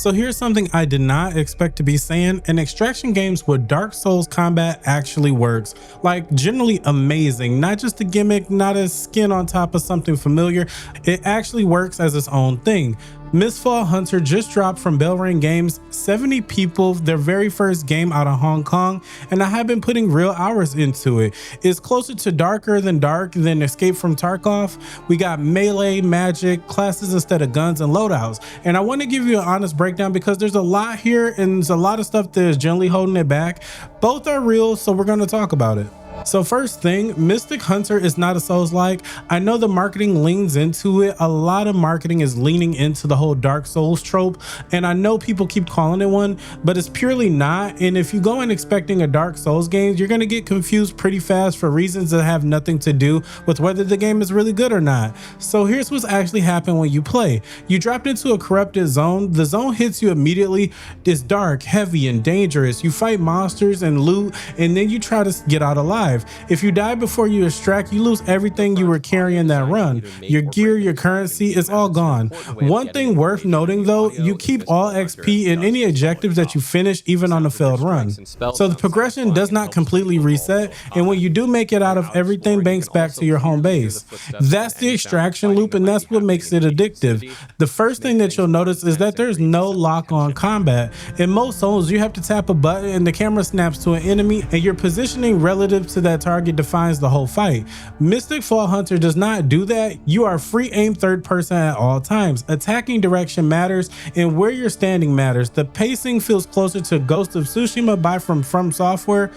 So here's something I did not expect to be saying. In extraction games with Dark Souls, combat actually works. Like, generally amazing, not just a gimmick, not a skin on top of something familiar. It actually works as its own thing. Mistfall Hunter just dropped from Belrain Games, 70 people, their very first game out of Hong Kong, and I have been putting real hours into it. It's closer to darker than dark than Escape from Tarkov. We got melee, magic, classes instead of guns, and loadouts. And I want to give you an honest breakdown because there's a lot here and there's a lot of stuff that is generally holding it back. Both are real, so we're going to talk about it. So first thing, Mystic Hunter is not a Soulslike. I know the marketing leans into it. A lot of marketing is leaning into the whole Dark Souls trope, and I know people keep calling it one, but it's purely not. And if you go in expecting a Dark Souls game, you're going to get confused pretty fast for reasons that have nothing to do with whether the game is really good or not. So here's what's actually happened when you play. You dropped into a corrupted zone. The zone hits you immediately. It's dark, heavy, and dangerous. You fight monsters and loot, and then you try to get out alive. If you die before you extract, you lose everything you were carrying that run. Your gear, your currency, it's all gone. One thing worth noting though, you keep all XP in any objectives that you finish, even on a failed run. So the progression does not completely reset, and when you do make it out of, everything banks back to your home base. That's the extraction loop, and that's what makes it addictive. The first thing that you'll notice is that there's no lock-on combat. In most Souls, you have to tap a button and the camera snaps to an enemy, and your positioning relative to that target defines the whole fight. Mistfall Hunter does not do that. You are free aim third person at all times. Attacking direction matters, and where you're standing matters. The pacing feels closer to Ghost of Tsushima by From Software.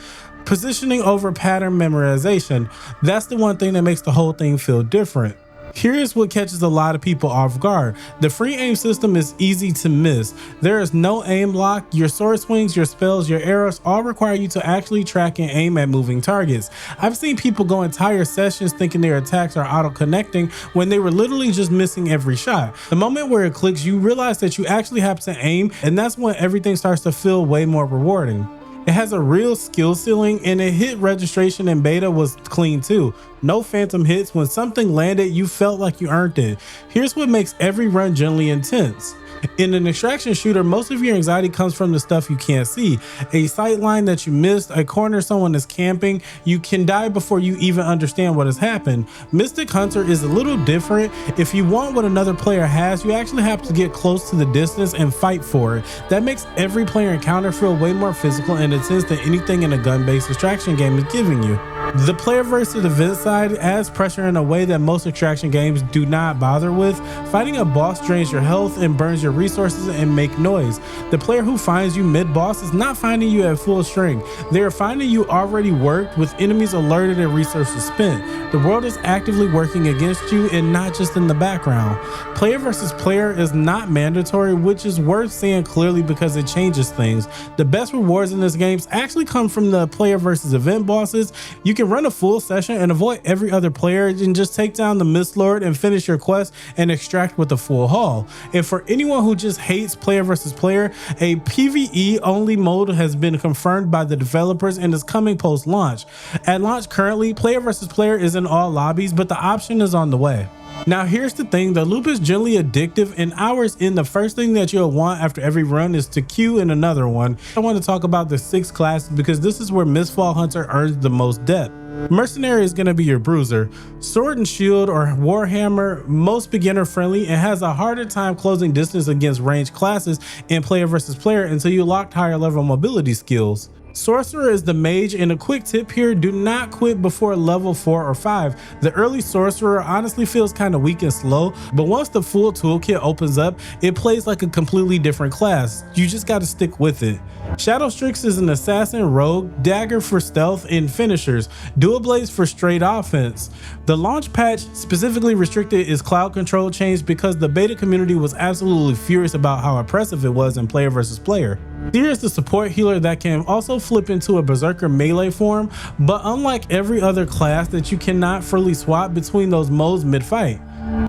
Positioning over pattern memorization. That's the one thing that makes the whole thing feel different. Here's what catches a lot of people off guard. The free aim system is easy to miss. There is no aim lock. Your sword swings, your spells, your arrows all require you to actually track and aim at moving targets. I've seen people go entire sessions thinking their attacks are auto-connecting when they were literally just missing every shot. The moment where it clicks, you realize that you actually have to aim, and that's when everything starts to feel way more rewarding. It has a real skill ceiling, and it hit registration in beta was clean too. No phantom hits. When something landed, you felt like you earned it. Here's what makes every run generally intense. In an extraction shooter, most of your anxiety comes from the stuff you can't see. A sight line that you missed, a corner someone is camping, you can die before you even understand what has happened. Mystic Hunter is a little different. If you want what another player has, you actually have to get close to the distance and fight for it. That makes every player encounter feel way more physical and intense than anything in a gun-based extraction game is giving you. The player versus event side adds pressure in a way that most extraction games do not bother with. Fighting a boss drains your health and burns your resources and make noise. The player who finds you mid-boss is not finding you at full strength. They are finding you already worked, with enemies alerted and resources spent. The world is actively working against you and not just in the background. Player versus player is not mandatory, which is worth saying clearly because it changes things. The best rewards in this game actually come from the player versus event bosses. You can run a full session and avoid every other player and just take down the Mist Lord and finish your quest and extract with a full haul. And for anyone who just hates player versus player, a PvE only mode has been confirmed by the developers and is coming post launch. At launch currently, player versus player is in all lobbies, but the option is on the way. Now here's the thing, the loop is generally addictive, and hours in, the first thing that you'll want after every run is to queue in another one. I want to talk about the 6 classes because this is where Mistfall Hunter earns the most depth. Mercenary is going to be your bruiser. Sword and shield or warhammer, most beginner friendly, and has a harder time closing distance against ranged classes in player versus player until you locked higher level mobility skills. Sorcerer is the mage, and a quick tip here, do not quit before level 4 or 5. The early sorcerer honestly feels kind of weak and slow, but once the full toolkit opens up, it plays like a completely different class. You just got to stick with it. Shadow Strix is an assassin, rogue, dagger for stealth, and finishers, dual blades for straight offense. The launch patch specifically restricted its cloud control change because the beta community was absolutely furious about how oppressive it was in player versus player. Seer is the support healer that can also flip into a berserker melee form, but unlike every other class that you cannot fully swap between those modes mid-fight.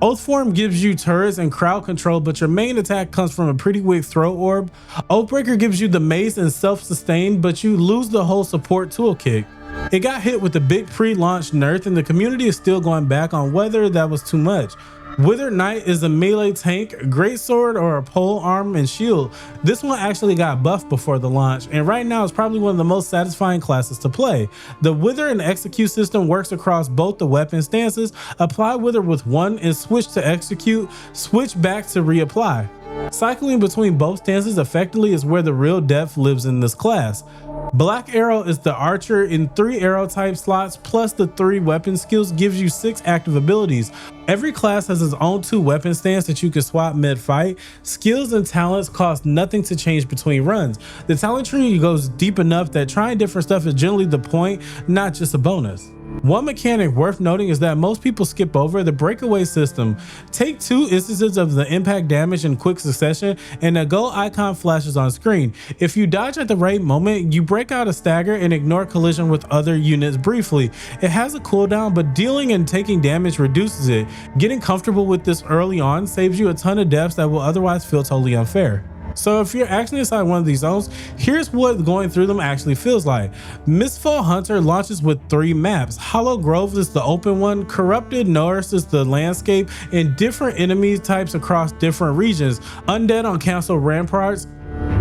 Oathform gives you turrets and crowd control, but your main attack comes from a pretty weak throw orb. Oathbreaker gives you the mace and self-sustain, but you lose the whole support toolkit. It got hit with the big pre-launch nerf, and the community is still going back on whether that was too much. Withered Knight is a melee tank, greatsword, or a pole arm and shield. This one actually got buffed before the launch, and right now is probably one of the most satisfying classes to play. The Wither and Execute system works across both the weapon stances. Apply Wither with one and switch to Execute, switch back to reapply. Cycling between both stances effectively is where the real depth lives in this class. Black Arrow is the archer in 3 arrow type slots, plus the 3 weapon skills gives you 6 active abilities. Every class has its own 2 weapon stance that you can swap mid-fight. Skills and talents cost nothing to change between runs. The talent tree goes deep enough that trying different stuff is generally the point, not just a bonus. One mechanic worth noting is that most people skip over the breakaway system. Take 2 instances of the impact damage in quick succession and a go icon flashes on screen. If you dodge at the right moment, you break out a stagger and ignore collision with other units briefly. It has a cooldown, but dealing and taking damage reduces it. Getting comfortable with this early on saves you a ton of deaths that will otherwise feel totally unfair. So if you're actually inside one of these zones, here's what going through them actually feels like. Mistfall Hunter launches with 3 maps. Hollow Grove is the open one, Corrupted North is the landscape, and different enemy types across different regions. Undead on Council Ramparts,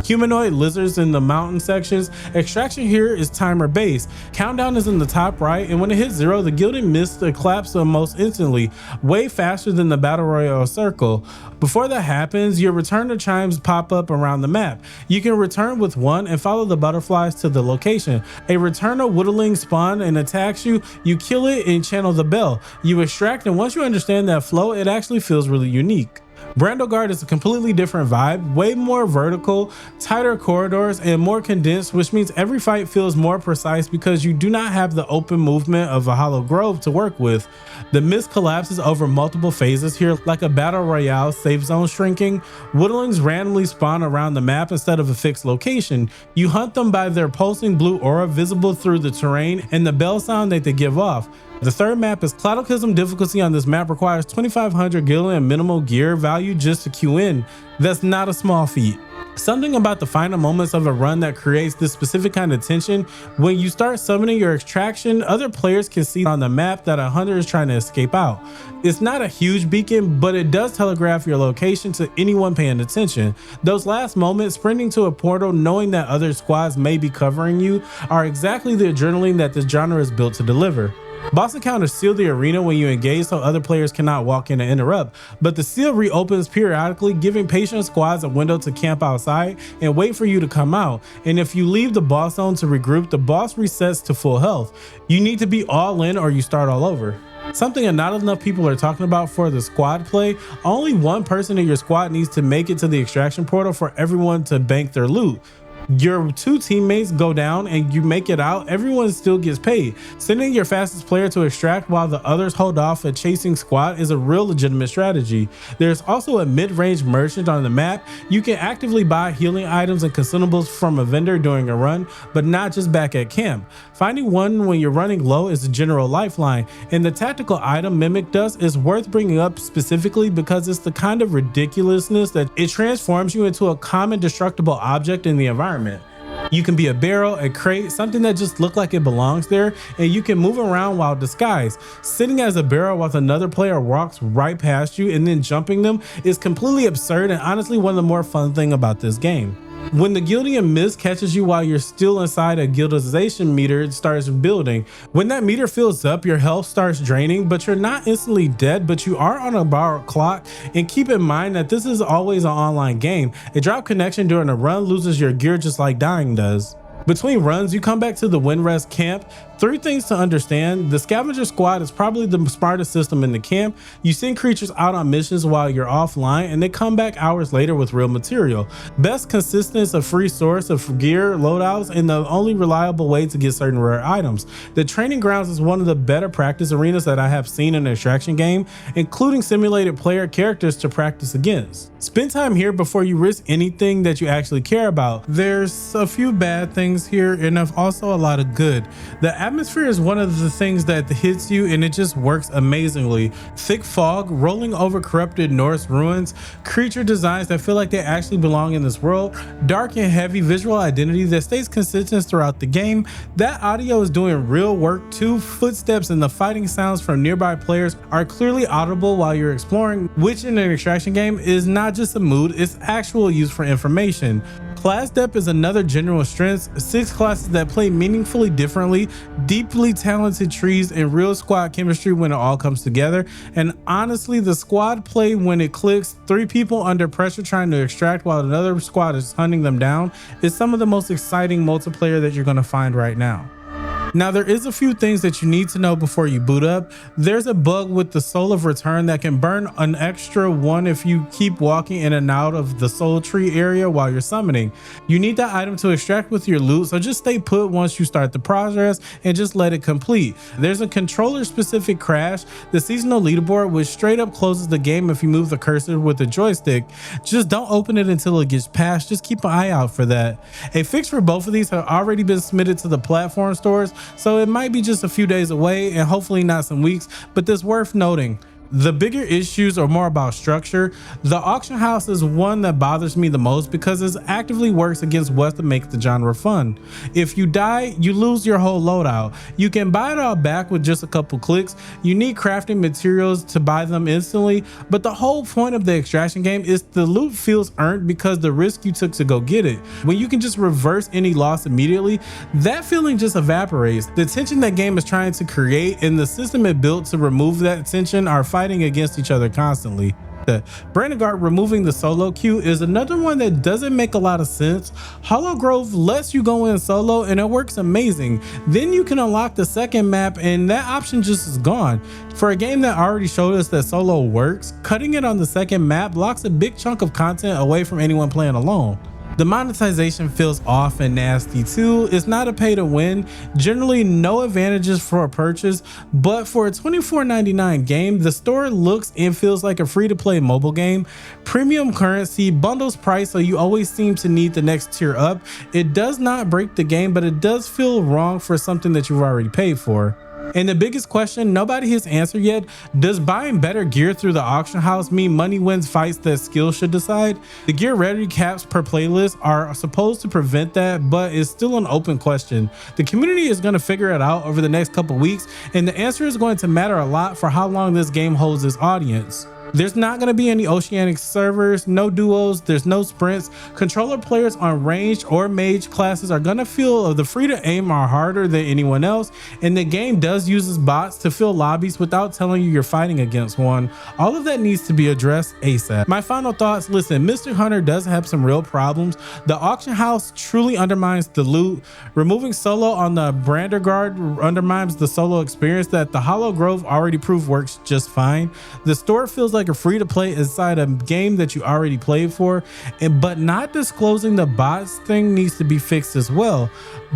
humanoid lizards in the mountain sections. Extraction here is timer based. Countdown is in the top right, and when it hits 0, the Gilded Mist collapses almost instantly, way faster than the Battle Royale circle. Before that happens, your returner chimes pop up around the map. You can return with 1 and follow the butterflies to the location. A returner whittling spawn and attacks you. You kill it and channel the bell. You extract, and once you understand that flow, it actually feels really unique. Brandogard is a completely different vibe, way more vertical, tighter corridors, and more condensed, which means every fight feels more precise because you do not have the open movement of a Hollow Grove to work with. The mist collapses over multiple phases here, like a battle royale safe zone shrinking. Whittlings randomly spawn around the map instead of a fixed location. You hunt them by their pulsing blue aura visible through the terrain and the bell sound that they give off. The third map is Cloudochism. Difficulty on this map requires 2500 gil and minimal gear value just to queue in. That's not a small feat. Something about the final moments of a run that creates this specific kind of tension. When you start summoning your extraction, other players can see on the map that a hunter is trying to escape out. It's not a huge beacon, but it does telegraph your location to anyone paying attention. Those last moments, sprinting to a portal knowing that other squads may be covering you, are exactly the adrenaline that this genre is built to deliver. Boss encounters seal the arena when you engage so other players cannot walk in and interrupt, but the seal reopens periodically, giving patient squads a window to camp outside and wait for you to come out. And if you leave the boss zone to regroup, the boss resets to full health. You need to be all in or you start all over. Something that not enough people are talking about for the squad play: only one person in your squad needs to make it to the extraction portal for everyone to bank their loot. Your 2 teammates go down and you make it out, everyone still gets paid. Sending your fastest player to extract while the others hold off a chasing squad is a real legitimate strategy. There's also a mid-range merchant on the map. You can actively buy healing items and consumables from a vendor during a run, but not just back at camp. Finding one when you're running low is a general lifeline, and the tactical item Mimic Dust is worth bringing up specifically because it's the kind of ridiculousness that it transforms you into a common destructible object in the environment. You can be a barrel, a crate, something that just looks like it belongs there, and you can move around while disguised. Sitting as a barrel while another player walks right past you and then jumping them is completely absurd and honestly one of the more fun things about this game. When the Gildian Mist catches you while you're still inside a guildization meter, it starts building. When that meter fills up, your health starts draining, but you're not instantly dead, but you are on a borrowed clock. And keep in mind that this is always an online game. A drop connection during a run loses your gear just like dying does. Between runs, you come back to the Windrest camp. 3 things to understand: the scavenger squad is probably the smartest system in the camp. You send creatures out on missions while you're offline, and they come back hours later with real material. Best consistence of free source of gear, loadouts, and the only reliable way to get certain rare items. The training grounds is one of the better practice arenas that I have seen in an extraction game, including simulated player characters to practice against. Spend time here before you risk anything that you actually care about. There's a few bad things here and also a lot of good. The atmosphere is one of the things that hits you, and it just works amazingly. Thick fog rolling over corrupted Norse ruins, creature designs that feel like they actually belong in this world, dark and heavy visual identity that stays consistent throughout the game. That audio is doing real work too. Footsteps and the fighting sounds from nearby players are clearly audible while you're exploring, which in an extraction game is not just a mood, it's actual use for information. Class depth is another general strength. 6 classes that play meaningfully differently, deeply talented trees, and real squad chemistry when it all comes together. And honestly, the squad play when it clicks, 3 people under pressure trying to extract while another squad is hunting them down, is some of the most exciting multiplayer that you're going to find right now. Now, there is a few things that you need to know before you boot up. There's a bug with the Soul of Return that can burn an extra 1 if you keep walking in and out of the soul tree area while you're summoning. You need that item to extract with your loot, so just stay put once you start the progress and just let it complete. There's a controller specific crash, the seasonal leaderboard, which straight up closes the game if you move the cursor with the joystick. Just don't open it until it gets patched, just keep an eye out for that. A fix for both of these have already been submitted to the platform stores, so it might be just a few days away and hopefully not some weeks, but it's worth noting. The bigger issues are more about structure. The auction house is one that bothers me the most because it actively works against what to make the genre fun. If you die, you lose your whole loadout. You can buy it all back with just a couple clicks. You need crafting materials to buy them instantly, but the whole point of the extraction game is the loot feels earned because the risk you took to go get it. When you can just reverse any loss immediately, that feeling just evaporates. The tension that game is trying to create and the system it built to remove that tension are fighting against each other constantly. The Brandengardt removing the solo queue is another one that doesn't make a lot of sense. Hollow Grove lets you go in solo and it works amazing. Then you can unlock the second map and that option just is gone. For a game that already showed us that solo works, cutting it on the second map blocks a big chunk of content away from anyone playing alone. The monetization feels off and nasty too. It's not a pay to win, generally no advantages for a purchase, but for a $24.99 game, the store looks and feels like a free-to-play mobile game. Premium currency, bundles price, so you always seem to need the next tier up. It does not break the game, but it does feel wrong for something that you've already paid for. And the biggest question nobody has answered yet, does buying better gear through the auction house mean money wins fights that skill should decide? The gear rarity caps per playlist are supposed to prevent that, but it's still an open question. The community is going to figure it out over the next couple weeks, and the answer is going to matter a lot for how long this game holds its audience. There's not going to be any Oceanic servers, no duos, there's no sprints. Controller players on ranged or mage classes are going to feel the free to aim are harder than anyone else, and the game does use bots to fill lobbies without telling you you're fighting against one. All of that needs to be addressed ASAP. My final thoughts, listen, Mistfall Hunter does have some real problems. The auction house truly undermines the loot. Removing solo on the Brandengardt undermines the solo experience that the Hollow Grove already proved works just fine. The store feels like a free to play inside a game that you already played for, but not disclosing the bots thing needs to be fixed as well.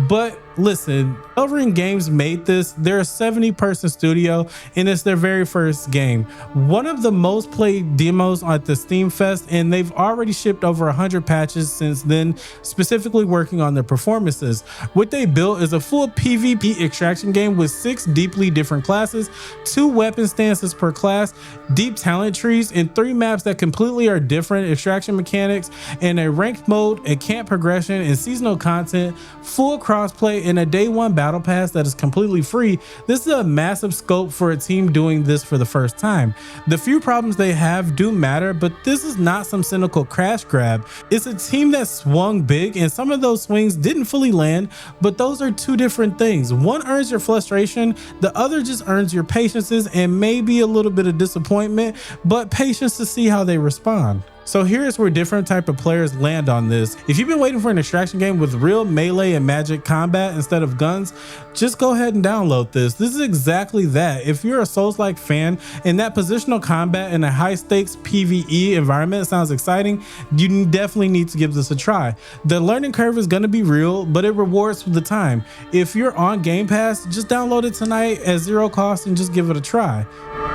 But listen, Elvering Games made this. They're a 70-person studio and it's their very first game. One of the most played demos at the Steam Fest, and they've already shipped over 100 patches since then, specifically working on their performances. What they built is a full PvP extraction game with 6 deeply different classes, 2 weapon stances per class, deep talent trees, and 3 maps that completely are different extraction mechanics, and a ranked mode, a camp progression, and seasonal content, full crossplay, and a day 1 battle pass that is completely free. This is a massive scope for a team doing this for the first time. The few problems they have do matter, but this is not some cynical crash grab. It's a team that swung big, and some of those swings didn't fully land, but those are 2 different things. One earns your frustration, the other just earns your patiences and maybe a little bit of disappointment, but patience to see how they respond. So here's where different type of players land on this. If you've been waiting for an extraction game with real melee and magic combat instead of guns, just go ahead and download this. This is exactly that. If you're a Soulslike fan and that positional combat in a high stakes PvE environment sounds exciting, you definitely need to give this a try. The learning curve is going to be real, but it rewards for the time. If you're on Game Pass, just download it tonight at 0 cost and just give it a try.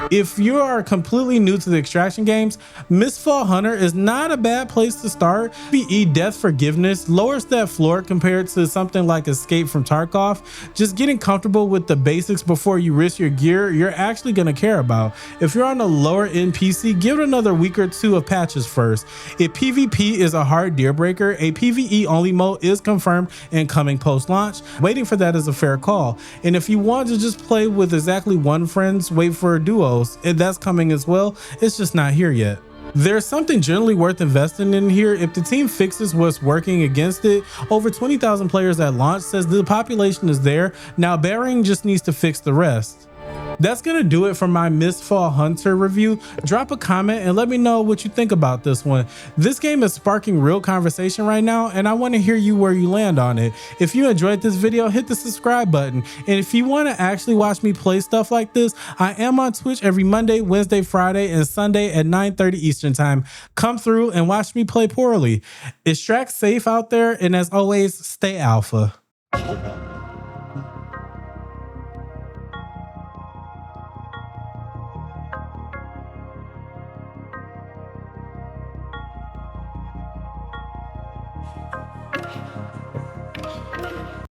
If you are completely new to the extraction games, Mistfall Hunter is not a bad place to start. PvE Death Forgiveness lowers that floor compared to something like Escape from Tarkov. Just getting comfortable with the basics before you risk your gear you're actually going to care about. If you're on a lower end PC, give it another week or two of patches first. If PvP is a hard deal breaker, a PvE only mode is confirmed and coming post launch. Waiting for that is a fair call. And if you want to just play with exactly one friend, wait for duos. That's coming as well. It's just not here yet. There's something generally worth investing in here if the team fixes what's working against it. Over 20,000 players at launch says the population is there. Now Bearing just needs to fix the rest. That's gonna do it for my Mistfall Hunter review. Drop a comment and let me know what you think about this one. This game is sparking real conversation right now, and I want to hear you where you land on it. If you enjoyed this video, hit the subscribe button. And if you want to actually watch me play stuff like this, I am on Twitch every Monday, Wednesday, Friday, and Sunday at 9:30 Eastern time. Come through and watch me play poorly. Extract safe out there, and as always, stay alpha.